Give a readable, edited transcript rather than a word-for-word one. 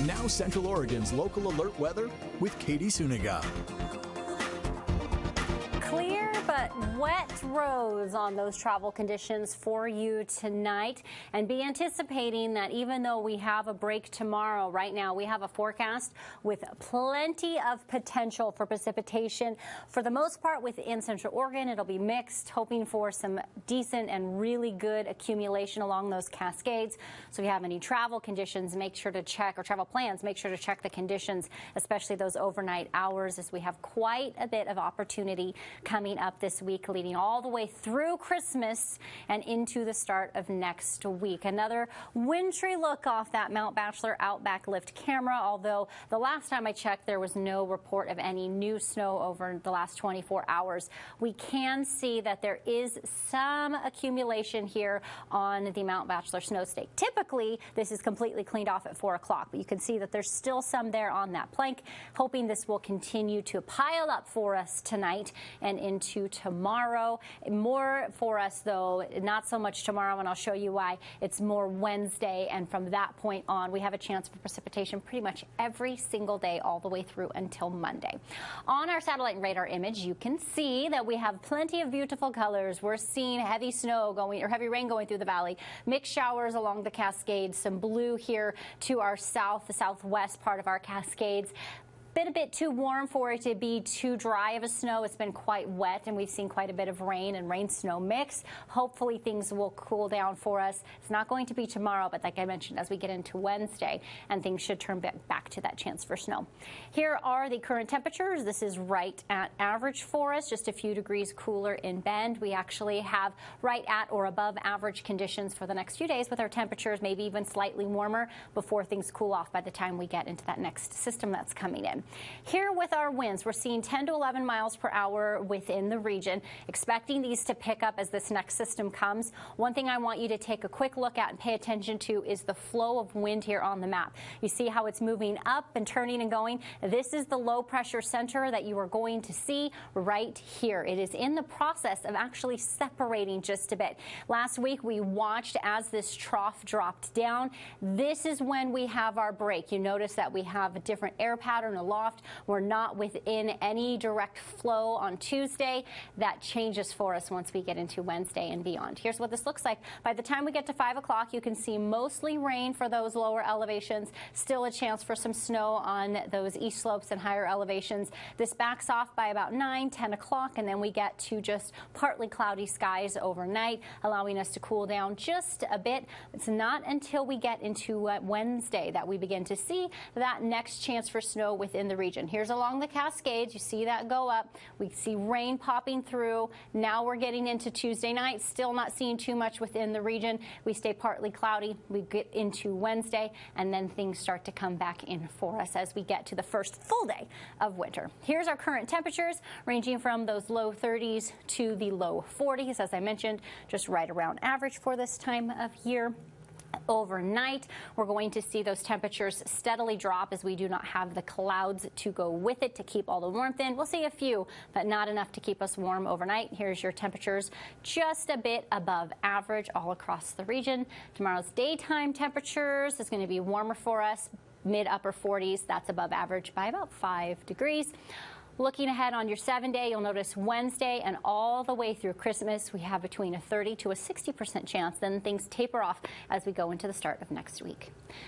Now Central Oregon's local alert weather with Katie Suniga. Clear but wet roads on those travel conditions for you tonight, and be anticipating that even though we have a break tomorrow, right now we have a forecast with plenty of potential for precipitation. For the most part within Central Oregon, it'll be mixed, hoping for some decent and really good accumulation along those Cascades. So if you have any travel conditions, make sure to check, or travel plans, make sure to check the conditions, especially those overnight hours, as we have quite a bit of opportunity coming up this week, leading all the way through Christmas and into the start of next week. Another wintry look off that Mount Bachelor Outback lift camera, although the last time I checked there was no report of any new snow over the last 24 hours. We can see that there is some accumulation here on the Mount Bachelor snow stake. Typically this is completely cleaned off at 4 o'clock, but you can see that there's still some there on that plank. Hoping this will continue to pile up for us tonight and into tomorrow. More for us though, not so much tomorrow, and I'll show you why. It's more Wednesday, and from that point on we have a chance for precipitation pretty much every single day all the way through until Monday. On our satellite and radar image, you can see that we have plenty of beautiful colors. We're seeing heavy snow going, or heavy rain going through the valley, mixed showers along the Cascades, some blue here to our south, the southwest part of our Cascades. Been a bit too warm for it to be too dry of a snow. It's been quite wet, and we've seen quite a bit of rain and rain-snow mix. Hopefully things will cool down for us. It's not going to be tomorrow, but like I mentioned, as we get into Wednesday, and things should turn back to that chance for snow. Here are the current temperatures. This is right at average for us, just a few degrees cooler in Bend. We actually have right at or above average conditions for the next few days, with our temperatures maybe even slightly warmer before things cool off by the time we get into that next system that's coming in. Here with our winds, we're seeing 10 to 11 miles per hour within the region, expecting these to pick up as this next system comes. One thing I want you to take a quick look at and pay attention to is the flow of wind here on the map. You see how it's moving up and turning and going? This is the low pressure center that you are going to see right here. It is in the process of actually separating just a bit. Last week we watched as this trough dropped down. This is when we have our break. You notice that we have a different air pattern aloft. We're not within any direct flow on Tuesday. That changes for us once we get into Wednesday and beyond. Here's what this looks like. By the time we get to 5 o'clock, you can see mostly rain for those lower elevations. Still a chance for some snow on those east slopes and higher elevations. This backs off by about 9, 10 o'clock, and then we get to just partly cloudy skies overnight, allowing us to cool down just a bit. It's not until we get into Wednesday that we begin to see that next chance for snow within the region. Here's along the Cascades. You see that go up. We see rain popping through. Now we're getting into Tuesday night. Still not seeing too much within the region. We stay partly cloudy. We get into Wednesday, and then things start to come back in for us as we get to the first full day of winter. Here's our current temperatures, ranging from those low 30s to the low 40s. As I mentioned, just right around average for this time of year. Overnight, we're going to see those temperatures steadily drop as we do not have the clouds to go with it to keep all the warmth in. We'll see a few, but not enough to keep us warm overnight. Here's your temperatures, just a bit above average all across the region. Tomorrow's daytime temperatures is going to be warmer for us, mid-upper 40s. That's above average by about 5 degrees. Looking ahead on your 7-day, you'll notice Wednesday and all the way through Christmas, we have between a 30 to a 60% chance. Then things taper off as we go into the start of next week.